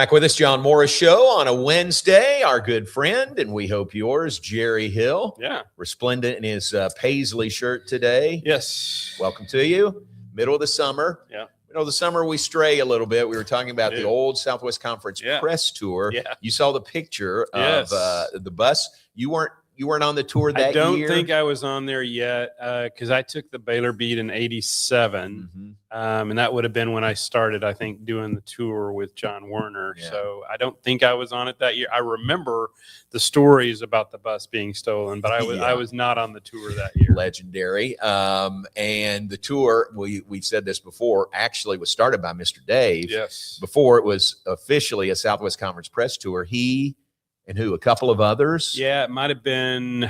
Back with us, John Morris Show on a Wednesday. Our good friend, and we hope yours, Jerry Hill. Yeah. Resplendent in his Paisley shirt today. Yes. Welcome to you. Middle of the summer. Yeah. Middle of the summer, we stray a little bit. We were talking about the old Southwest Conference press tour. Yeah. You saw the picture of the bus. You weren't on the tour that year? I don't think I was on there yet because I took the Baylor beat in '87. Mm-hmm. And that would have been when I started, I think, doing the tour with John Werner. Yeah. So I don't think I was on it that year. I remember the stories about the bus being stolen, but I was not on the tour that year. Legendary. And the tour, we've said this before, actually was started by Mr. Dave. Yes. Before it was officially a Southwest Conference press tour. He and a couple of others? Yeah, it might have been,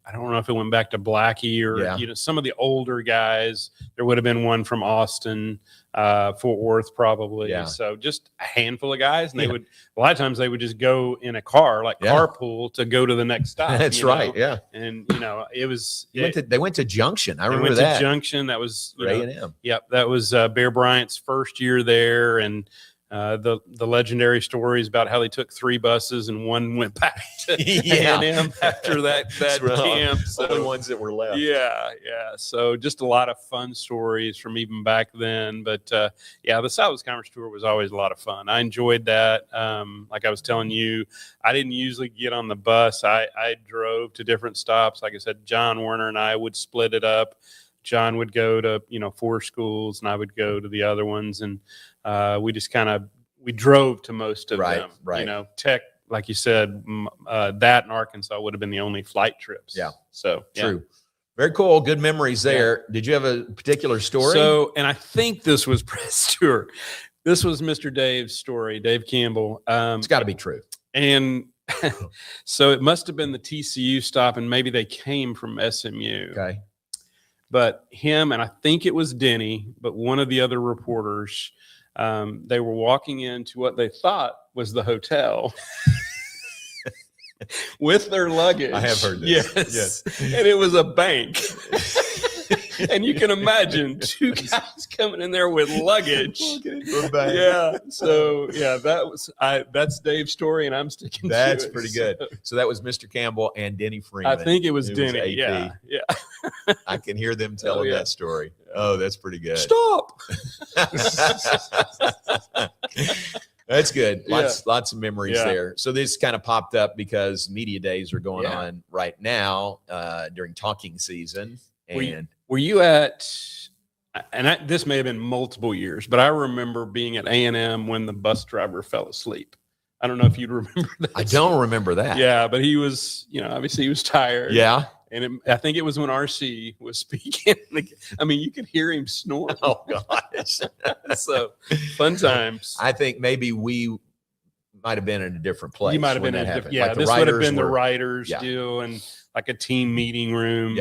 I don't know if it went back to Blackie or some of the older guys. There would have been one from Austin, Fort Worth probably. Yeah. So just a handful of guys, and they would a lot of times they would just go in a car, like carpool, to go to the next stop. That's right. Yeah, and it was they went to Junction. I remember went that to Junction. That was A&M. Yep, that was Bear Bryant's first year there, and the legendary stories about how they took 3 buses and one went back to A&M after that camp. So, only ones that were left. Yeah. So just a lot of fun stories from even back then. But the Southwest Conference tour was always a lot of fun. I enjoyed that. Like I was telling you, I didn't usually get on the bus. I drove to different stops. Like I said, John Werner and I would split it up. John would go to 4 schools, and I would go to the other ones, and we just we drove to most of them. Right. Tech, like you said, that in Arkansas would have been the only flight trips. Yeah. So true. Very cool. Good memories there. Yeah. Did you have a particular story? So, and I think this was press tour. This was Mr. Dave's story, Dave Campbell. It's got to be true. And so it must have been the TCU stop, and maybe they came from SMU. Okay. But him, and I think it was Denny, but one of the other reporters, they were walking into what they thought was the hotel with their luggage. I have heard this. Yes. And it was a bank. And you can imagine 2 guys coming in there with luggage. Yeah. So that's Dave's story, and I'm sticking to it. That's pretty good. So that was Mr. Campbell and Denny Freeman. I think it was Denny. Yeah. I can hear them telling that story. Oh, that's pretty good. Stop. That's good. Lots of memories there. So this kind of popped up because media days are going on right now during talking season. And were you at, and this may have been multiple years, but I remember being at A&M when the bus driver fell asleep. I don't know if you'd remember that. I don't remember that. Yeah, but he was, obviously he was tired. Yeah. And I think it was when RC was speaking. I mean, you could hear him snoring. Oh, gosh. So fun times. I think maybe we might have been in a different place. You might have been in a different, like this would have been the writers doing like a team meeting room,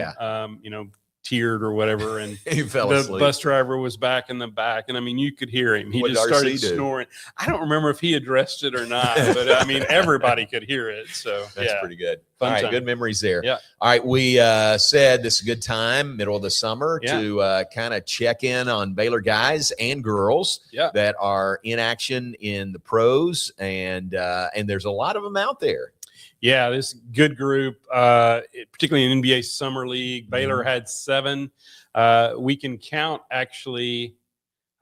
tiered or whatever, and he fell the asleep. Bus driver was back in the back, and I mean you could hear him. He just started snoring. I don't remember if he addressed it or not, but I mean everybody could hear it. So that's pretty good. Fun All right, time. Good memories there. Yeah. All right, we said this is a good time, middle of the summer, to kind of check in on Baylor guys and girls that are in action in the pros, and there's a lot of them out there. Yeah, this good group, particularly in NBA Summer League. Baylor had 7. We can count, actually,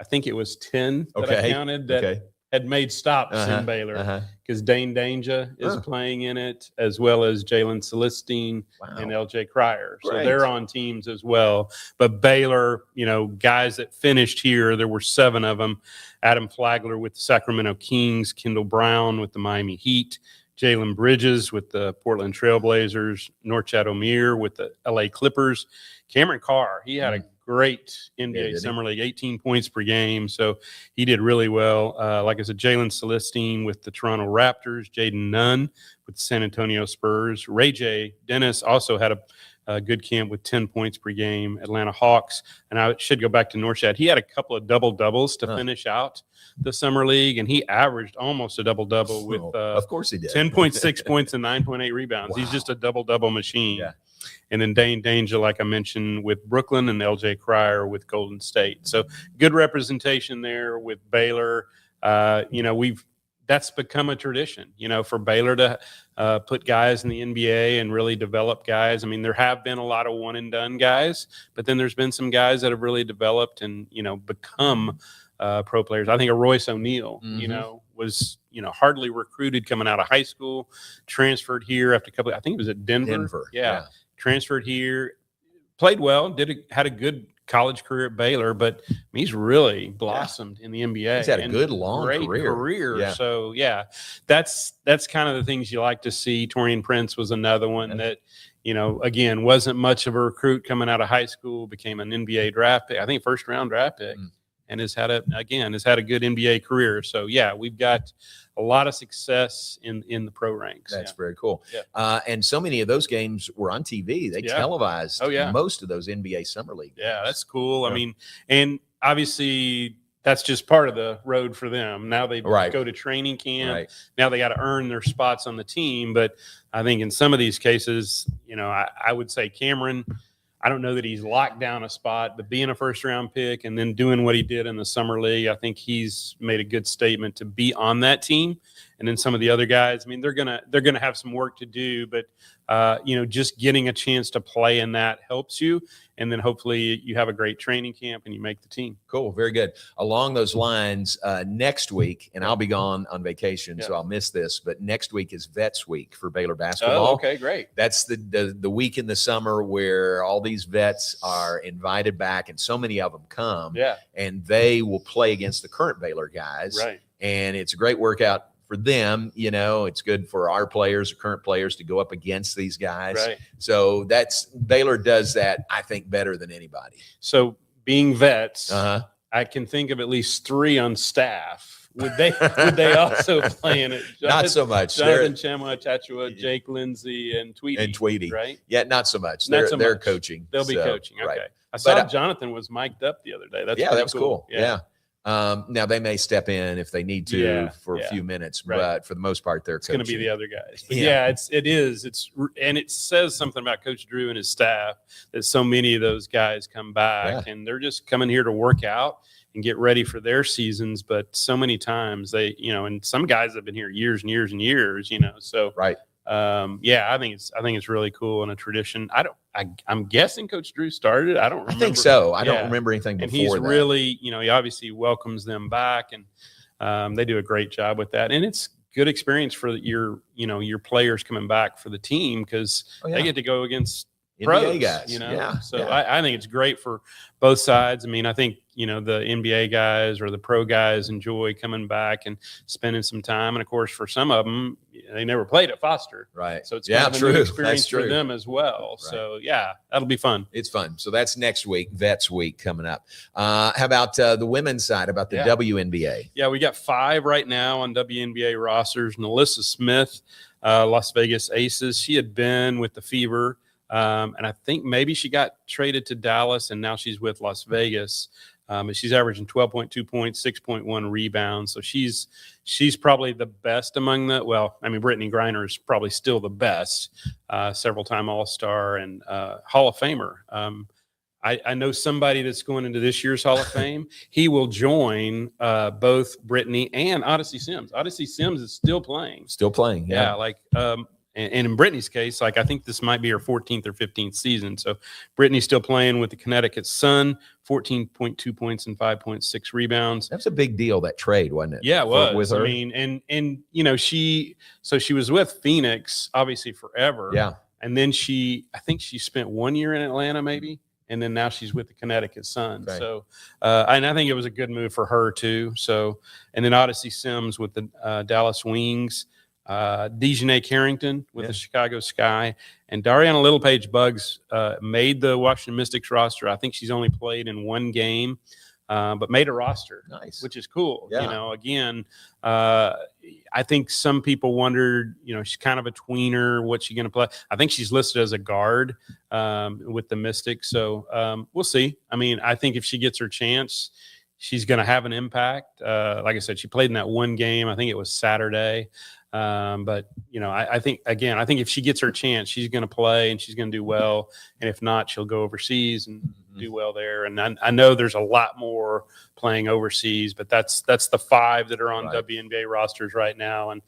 I think it was 10 that I counted that had made stops in Baylor, because Dane Danger is playing in it, as well as Jalen Celestine and LJ Cryer. So they're on teams as well. But Baylor, guys that finished here, there were 7 of them. Adam Flagler with the Sacramento Kings, Kendall Brown with the Miami Heat, Jalen Bridges with the Portland Trailblazers, Norchad Omier with the LA Clippers, Cameron Carr. He had a great NBA Summer League, 18 points per game. So he did really well. Like I said, Jalen Celestine with the Toronto Raptors, Jaden Nunn with the San Antonio Spurs. Ray J. Dennis also had a good camp with 10 points per game. Atlanta Hawks. And I should go back to Norchad. He had a couple of double-doubles to finish out the Summer League, and he averaged almost a double-double with of course he did. 10.6 points and 9.8 rebounds. Wow. He's just a double-double machine. Yeah. And then Dane Danger, like I mentioned, with Brooklyn, and LJ Cryer with Golden State. So good representation there with Baylor. that's become a tradition, for Baylor to put guys in the NBA and really develop guys. I mean, there have been a lot of one and done guys, but then there's been some guys that have really developed and, become pro players. I think a Royce O'Neal, was, hardly recruited coming out of high school, transferred here after I think it was at Denver. Yeah. Transferred here, played well, had a good college career at Baylor, but he's really blossomed in the NBA. He's had a good long career. Yeah. So that's kind of the things you like to see. Torian Prince was another one that, again, wasn't much of a recruit coming out of high school, became an NBA draft pick, I think first round draft pick, and has had a good NBA career. So we've got a lot of success in the pro ranks. That's very cool. Yeah. And so many of those games were on TV. They televised most of those NBA Summer League games. Yeah, that's cool. Yeah. I mean, and obviously that's just part of the road for them. Now they go to training camp. Right. Now they got to earn their spots on the team. But I think in some of these cases, I would say Cameron, I don't know that he's locked down a spot, but being a first-round pick and then doing what he did in the summer league, I think he's made a good statement to be on that team. And then some of the other guys, I mean, they're gonna have some work to do, but just getting a chance to play in that helps you. And then hopefully you have a great training camp and you make the team. Cool, very good. Along those lines, next week, and I'll be gone on vacation, so I'll miss this, but next week is Vets Week for Baylor basketball. Oh, okay, great. That's the week in the summer where all these vets are invited back, and so many of them come, and they will play against the current Baylor guys. Right. And it's a great workout for them. It's good for our players or current players to go up against these guys. Right. So Baylor does that, I think, better than anybody. So being vets, I can think of at least 3 on staff. Would they also play in it? Not so much. Jonathan Chama, Chachua, Jake Lindsey, and Tweedy. Right? Yeah, not so much. They're coaching. They'll be coaching. Okay. Right. I saw Jonathan was mic'd up the other day. That was cool. Yeah. Now they may step in if they need to for a few minutes, but for the most part, they're going to be the other guys. But and it says something about Coach Drew and his staff that so many of those guys come back and they're just coming here to work out and get ready for their seasons. But so many times they, and some guys have been here years and years and years, so I think it's really cool and a tradition. I'm guessing Coach Drew started. I don't remember. I think so. I don't remember anything before that. And he's really, he obviously welcomes them back, and they do a great job with that. And it's good experience for your players coming back for the team because they get to go against NBA guys. So I think it's great for both sides. I mean, I think, the NBA guys or the pro guys enjoy coming back and spending some time. And of course, for some of them, they never played at Foster. Right. So it's kind of a new experience for them as well. Right. So that'll be fun. It's fun. So that's next week, Vets Week coming up. How about the women's side, about the WNBA? Yeah, we got 5 right now on WNBA rosters. Melissa Smith, Las Vegas Aces. She had been with the Fever. And I think maybe she got traded to Dallas and now she's with Las Vegas. And she's averaging 12.2 points, 6.1 rebounds. So she's probably the best among Brittany Griner is probably still the best, several-time All-Star and Hall of Famer. I know somebody that's going into this year's Hall of Fame. He will join both Brittany and Odyssey Sims. Odyssey Sims is still playing. And in Brittany's case, I think this might be her 14th or 15th season. So Brittany's still playing with the Connecticut Sun, 14.2 points and 5.6 rebounds. That's a big deal, that trade, wasn't it? Yeah, it was. With her? I mean, and she was with Phoenix, obviously, forever. Yeah. And then I think she spent 1 year in Atlanta, maybe. And then now she's with the Connecticut Sun. Right. So, and I think it was a good move for her, too. So, and then Odyssey Sims with the Dallas Wings. Dejanay Carrington with the Chicago Sky, and Dariana Littlepage Buggs made the Washington Mystics roster. I think she's only played in 1 game, but made a roster. Nice, which is cool. Again, I think some people wondered, she's kind of a tweener. What's she going to play? I think she's listed as a guard with the Mystics. So we'll see. I mean, I think if she gets her chance, she's going to have an impact. Like I said, she played in that 1 game. I think it was Saturday. But I think if she gets her chance, she's going to play and she's going to do well. And if not, she'll go overseas and do well there. And I know there's a lot more playing overseas, but that's the 5 that are on WNBA rosters right now. And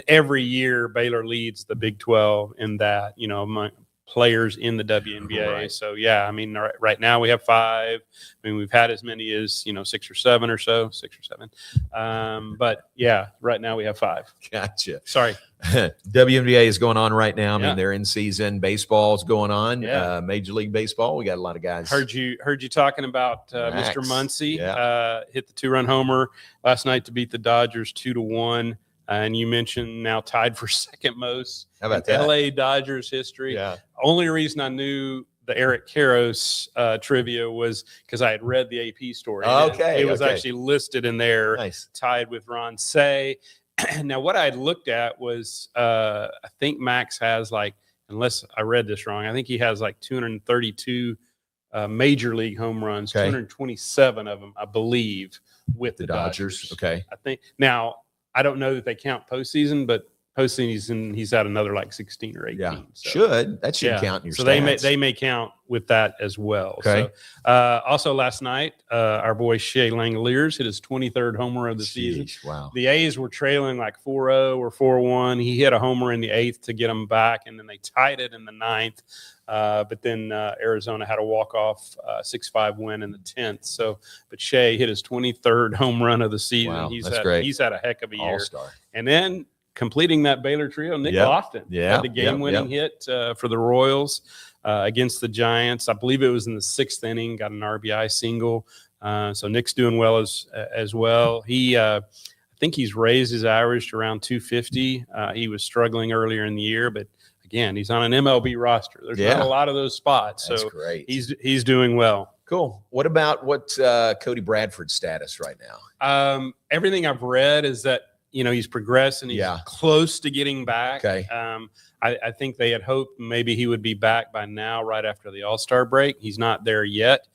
every year Baylor leads the Big 12 in that, among players in the WNBA. Right. So yeah, I mean, right now we have 5. I mean, we've had as many as 6 or 7 or so, 6 or 7. But yeah, right now we have 5. Gotcha. Sorry. WNBA is going on right now. I mean, they're in season. Baseball's going on. Major League Baseball. We got a lot of guys. Heard you talking about Mr. Muncy. Hit the 2-run homer last night to beat the Dodgers 2-1. And you mentioned now tied for second most How about that? LA Dodgers history. Yeah. Only reason I knew the Eric Karros trivia was because I had read the AP story. It was actually listed in there, tied with Ron Say. Now, what I had looked at was I think Max has unless I read this wrong, I think he has 232 major league home runs, 227 of them, I believe, with the Dodgers. Okay. I think now. I don't know that they count postseason, but postseason he's at another 16 or 18. Yeah, so, that should count in your so stats. they may count with that as well. Okay. So, also last night, our boy Shea Langoliers hit his 23rd homer of the season. Wow. The A's were trailing 4-0 or 4-1. He hit a homer in the 8th to get them back, and then they tied it in the 9th. But then Arizona had a walk-off 6-5 win in the 10th. So, but Shea hit his 23rd home run of the season. Wow, He's had a heck of a year. All-star. And then completing that Baylor trio, Nick Lofton had the game-winning hit for the Royals against the Giants. I believe it was in the 6th inning, got an RBI single. So Nick's doing well as well. He I think he's raised his average to around 250. He was struggling earlier in the year, but again, he's on an MLB roster. There's not a lot of those spots. That's so great. He's doing well. Cool. What about Cody Bradford's status right now? Everything I've read is that he's progressed and he's close to getting back. Okay. I think they had hoped maybe he would be back by now, right after the All-Star break. He's not there yet.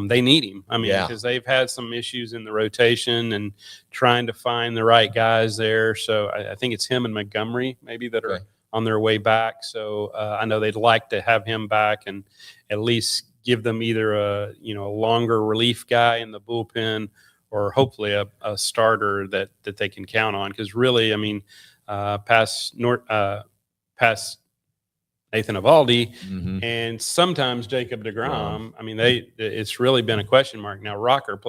They need him. I mean, because they've had some issues in the rotation and trying to find the right guys there. So I think it's him and Montgomery maybe that are on their way back. So I know they'd like to have him back and at least give them either a longer relief guy in the bullpen or hopefully a starter that they can count on. Because really, I mean, past Nathan Eovaldi and sometimes Jacob deGrom. I mean, it's really been a question mark. Now Rocker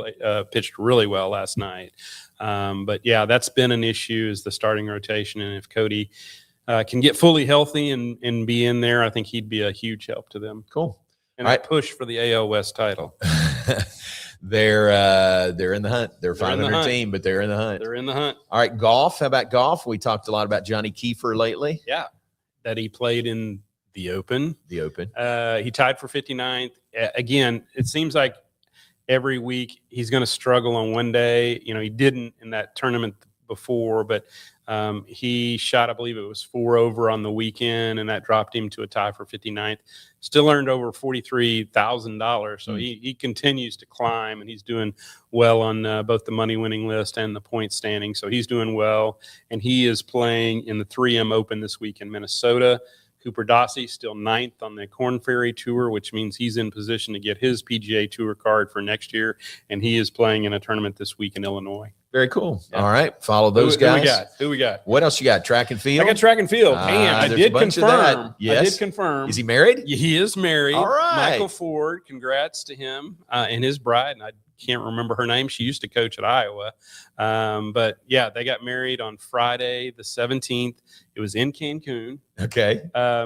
pitched really well last night, but yeah, that's been an issue is the starting rotation. And if Cody can get fully healthy and be in there, I think he'd be a huge help to them. Cool. And I push for the AL West title. They're in the hunt. They're a 500 team, but they're in the hunt. They're in the hunt. All right, golf. How about golf? We talked a lot about Johnny Kiefer lately. Yeah, that he played in the Open. The Open. He tied for 59th. Again, it seems like every week he's going to struggle on one day. He didn't in that tournament before, but he shot, I believe it was 4 over on the weekend, and that dropped him to a tie for 59th. Still earned over $43,000. So he continues to climb, and he's doing well on both the money winning list and the point standing. So he's doing well, and he is playing in the 3M Open this week in Minnesota. Cooper Dossie still 9th on the Korn Ferry Tour, which means he's in position to get his PGA Tour card for next year, and he is playing in a tournament this week in Illinois. Very cool. Yeah. All right. Follow those guys. Who we got? What else you got? Track and field? I got track and field. And I did confirm. Yes. I did confirm. Is he married? He is married. All right. Michael Ford. Congrats to him and his bride. And I can't remember her name. She used to coach at Iowa. But yeah, they got married on Friday, the 17th. It was in Cancun. Okay.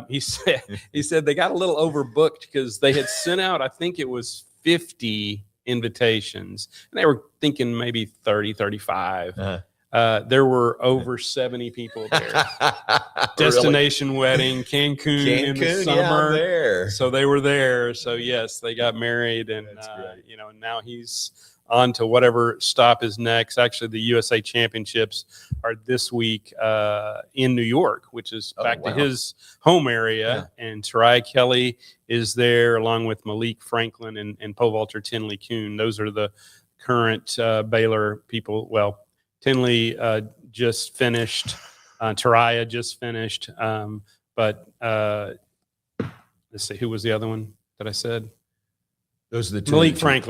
He said they got a little overbooked because they had sent out, I think it was 50 invitations, and they were thinking maybe 30, 35. There were over 70 people there. Destination wedding, Cancun in the summer. There. So they were there. So yes, they got married, and now he's on to whatever stop is next. Actually, the USA Championships are this week in New York, which is back to his home area. Yeah. And Tariah Kelly is there along with Malik Franklin and Pole vaulter Tinley Kuhn. Those are the current Baylor people. Well, Tinley just finished. Tariah just finished. But let's see, who was the other one that I said? Those are the two.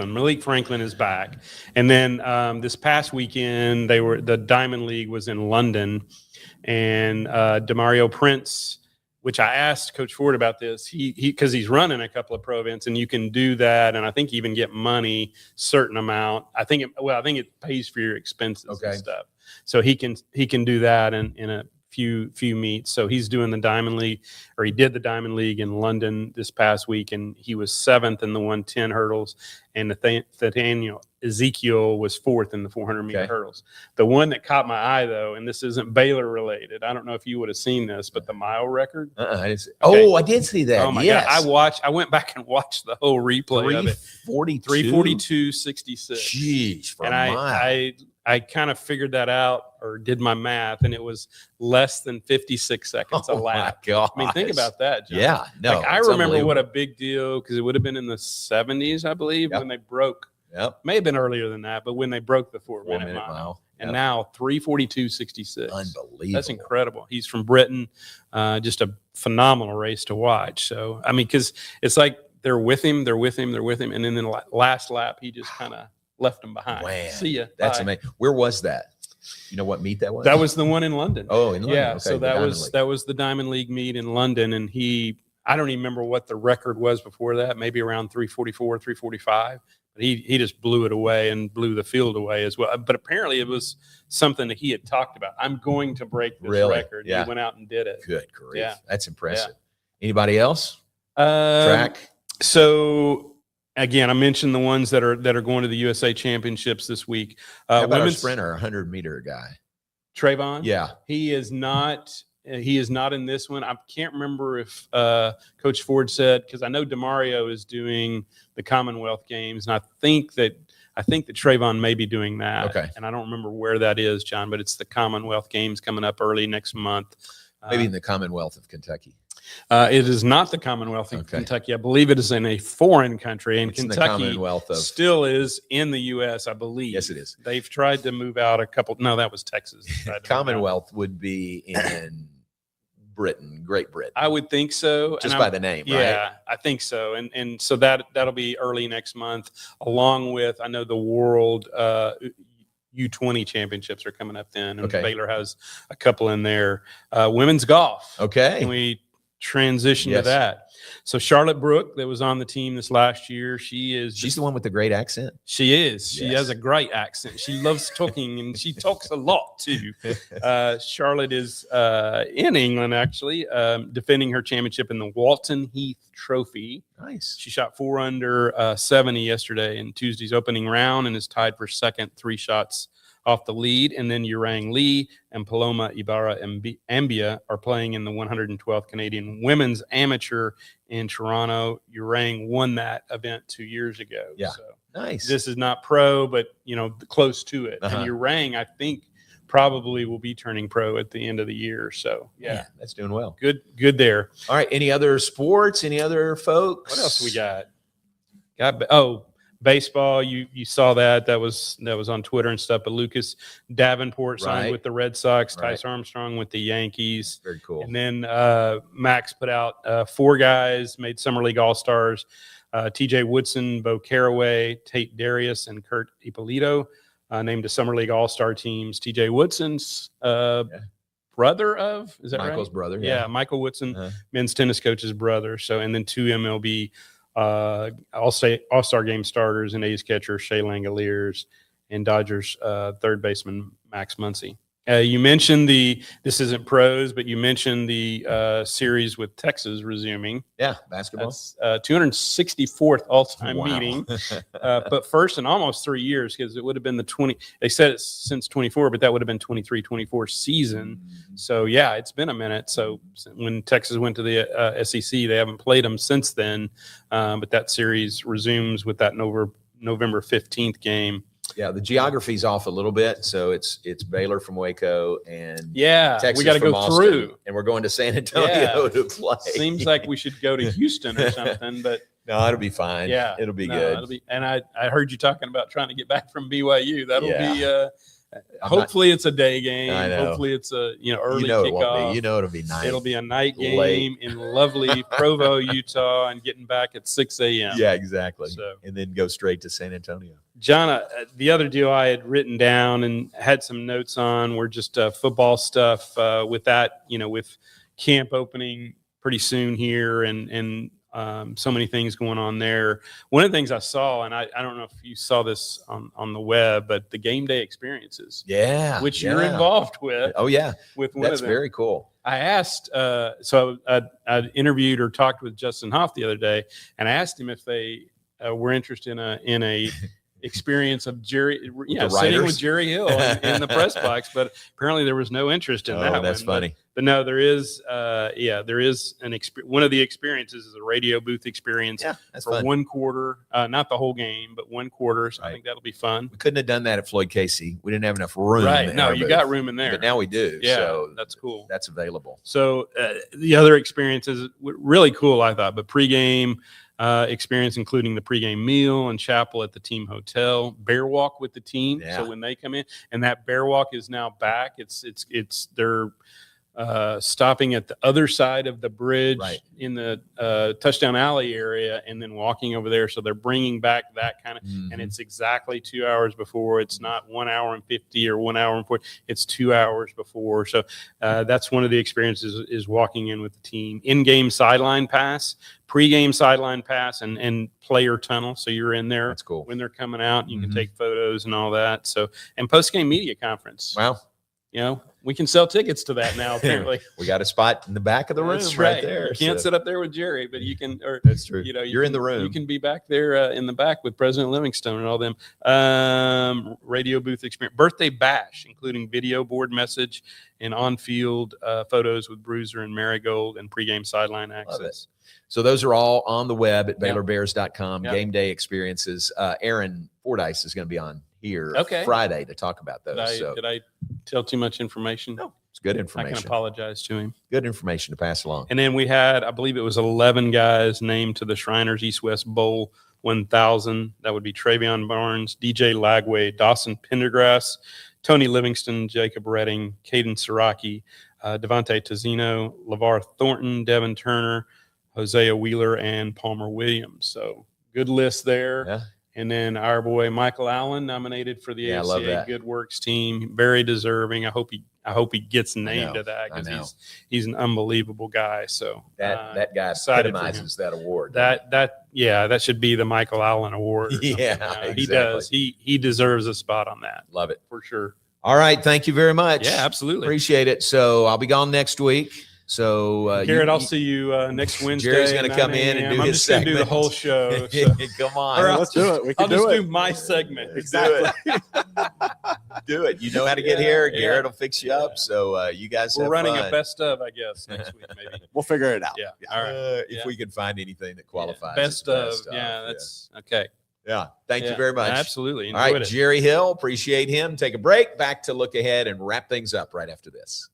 Malik Franklin is back. And then this past weekend, the Diamond League was in London, and Demario Prince, which I asked Coach Ford about this, because he's running a couple of pro events, and you can do that, and I think even get money, certain amount. I think it pays for your expenses and stuff. So he can do that in a few meets. So he's doing the Diamond League, or he did the Diamond League in London this past week, and he was 7th in the 110 hurdles, and Nathaniel Ezekiel was 4th in the 400-meter hurdles. The one that caught my eye, though, and this isn't Baylor related, I don't know if you would have seen this, but the mile record. I didn't see. Oh, I did see that. Oh my God! I went back and watched the whole replay of it. 3:42.66. Jeez, for and a mile. I kind of figured that out, or did my math, and it was less than 56 seconds a lap. I mean, think about that, John. Yeah, no. I remember what a big deal, because it would have been in the 70s, I believe, when they broke. May have been earlier than that, but when they broke the 4-minute mile. And now 3:42.66. Unbelievable. That's incredible. He's from Britain. Just a phenomenal race to watch. So, I mean, because it's like they're with him, and then in the last lap, he just kind of left them behind. Man, see ya. That's amazing. Where was that? You know what meet that was? That was the one in London. Oh, in London. Yeah, okay, so that was the Diamond League meet in London, and I don't even remember what the record was before that, maybe around 3:44, 3:45. But he just blew it away and blew the field away as well. But apparently it was something that he had talked about. I'm going to break this record. Yeah. He went out and did it. Good grief. Yeah. That's impressive. Yeah. Anybody else? Track? So again, I mentioned the ones that are going to the USA Championships this week. How about our sprinter, 100-meter guy? Trayvon? Yeah. He is not in this one. I can't remember if Coach Ford said, because I know Demario is doing the Commonwealth Games, and I think that Trayvon may be doing that. Okay. And I don't remember where that is, John, but it's the Commonwealth Games coming up early next month. Maybe in the Commonwealth of Kentucky. It is not the Commonwealth of Kentucky. I believe it is in a foreign country, and Kentucky still is in the U.S., I believe. Yes, it is. They've tried to move out a couple. No, that was Texas. Commonwealth would be in Britain, Great Britain. I would think so. Just by the name, right? Yeah, I think so. And so that'll be early next month, along with, I know, the World U20 championships are coming up then, and Baylor has a couple in there. Women's golf. Okay. Can we transition to that? So Charlotte Brooke, that was on the team this last year, she's the one with the great accent. She is. She has a great accent. She loves talking, and she talks a lot too. Charlotte is in England, actually, defending her championship in the Walton Heath Trophy. Nice. She shot 4 under 70 yesterday in Tuesday's opening round, and is tied for second, 3 shots off the lead. And then Yurang Lee and Paloma Ibarra Ambia are playing in the 112th Canadian Women's Amateur in Toronto. Yurang won that event 2 years ago. Yeah. So nice. This is not pro, but close to it. And Yurang, I think, probably will be turning pro at the end of the year. So yeah, that's doing well. Good there. All right. Any other sports? Any other folks? What else we got? Baseball, you saw that was on Twitter and stuff. But Lucas Davenport signed with the Red Sox. Tice Armstrong with the Yankees. Very cool. And then Max put out 4 guys, made Summer League All-Stars. TJ Woodson, Bo Caraway, Tate Darius, and Kurt Ippolito named to Summer League All-Star teams. TJ Woodson's brother of, is that Michael's right? brother. Yeah, Michael Woodson, men's tennis coach's brother. So, and then 2 MLB All-Star Game starters and ace catcher Shea Langoliers and Dodgers third baseman Max Muncy. You mentioned this isn't pros, but you mentioned the series with Texas resuming. Yeah, basketball. That's 264th all-time meeting, but first in almost 3 years, because it would have been they said it's since 24, but that would have been 23-24 season. So yeah, it's been a minute. So when Texas went to the SEC, they haven't played them since then, but that series resumes with that November 15th game. Yeah, the geography's off a little bit, so it's Baylor from Waco and Texas we got to go Austin, through, and we're going to San Antonio to play. Seems like we should go to Houston or something, but no, it'll be fine. Yeah, it'll be good. And I heard you talking about trying to get back from BYU. Hopefully it's a day game. I know. Hopefully it's a early it kickoff. won't be. It'll be night. It'll be a night game Late. in lovely Provo, Utah, and getting back at 6 a.m. Yeah, exactly. So, and then go straight to San Antonio. John, the other deal I had written down and had some notes on were just football stuff. With that, with camp opening pretty soon here, and so many things going on there. One of the things I saw, and I don't know if you saw this on the web, but the game day experiences. Yeah. Which you're involved with. Oh, yeah. With one That's of them. very cool. I asked, so I interviewed or talked with Justin Hoff the other day, and I asked him if they were interested in a experience of Jerry, sitting with Jerry Hill in the press box, but apparently there was no interest in that. Oh, that's funny. But no, there is, there is one of the experiences is a radio booth experience for fun. 1 quarter, not the whole game, but 1 quarter. So I think that'll be fun. We couldn't have done that at Floyd Casey. We didn't have enough room. Right. No, you got room in there. But now we do. Yeah, so that's cool. That's available. So the other experiences really cool, I thought, but pregame experience, including the pregame meal and chapel at the team hotel, bear walk with the team. Yeah. So when they come in, and that bear walk is now back, they're stopping at the other side of the bridge in the touchdown alley area and then walking over there. So they're bringing back that kind of, and it's exactly 2 hours before. It's not 1 hour and 50 or 1 hour and 40. It's 2 hours before. So that's one of the experiences is walking in with the team. In-game sideline pass, pre-game sideline pass, and player tunnel. So you're in there. That's cool. When they're coming out, you can take photos and all that. So, and post-game media conference. Wow. We can sell tickets to that now, apparently. We got a spot in the back of the room. That's right there. You can't sit up there with Jerry, but you can. Or, that's true. You're in the room. You can be back there in the back with President Livingstone and all them. Radio booth experience. Birthday bash, including video board message and on-field photos with Bruiser and Marigold and pregame sideline access. So those are all on the web at BaylorBears.com. Game day experiences. Aaron Fordyce is going to be on here Friday to talk about those. Did I tell too much information? No, it's good information. I can apologize to him. Good information to pass along. And then we had, I believe it was 11 guys named to the Shriners East-West Bowl 1000. That would be Travion Barnes, DJ Lagway, Dawson Pendergrass, Tony Livingston, Jacob Redding, Caden Siraki, Devontae Tizino, LeVar Thornton, Devin Turner, Hosea Wheeler, and Palmer Williams. So good list there. Yeah. And then our boy Michael Allen nominated for the ACA Good Works team. Very deserving. I hope he gets named to that because he's an unbelievable guy. So that guy epitomizes that award. That should be the Michael Allen Award. Exactly. He does. He deserves a spot on that. Love it for sure. All right, thank you very much. Yeah, absolutely. Appreciate it. So I'll be gone next week. So Garrett, I'll see you next Wednesday. Jerry's going to come in and do his segment. I'm just going to do the whole show. So. Come on. Right, let's do it. We can I'll just do my segment. Exactly. Do it. You know how to get here. Garrett will fix you up. So you guys We're running a best of, I guess, next week maybe. We'll figure it out. Yeah. All right. If we can find anything that qualifies. Best of. Yeah, that's okay. Yeah. Thank you very much. Absolutely. All right, Jerry Hill. Appreciate him. Take a break. Back to look ahead and wrap things up right after this.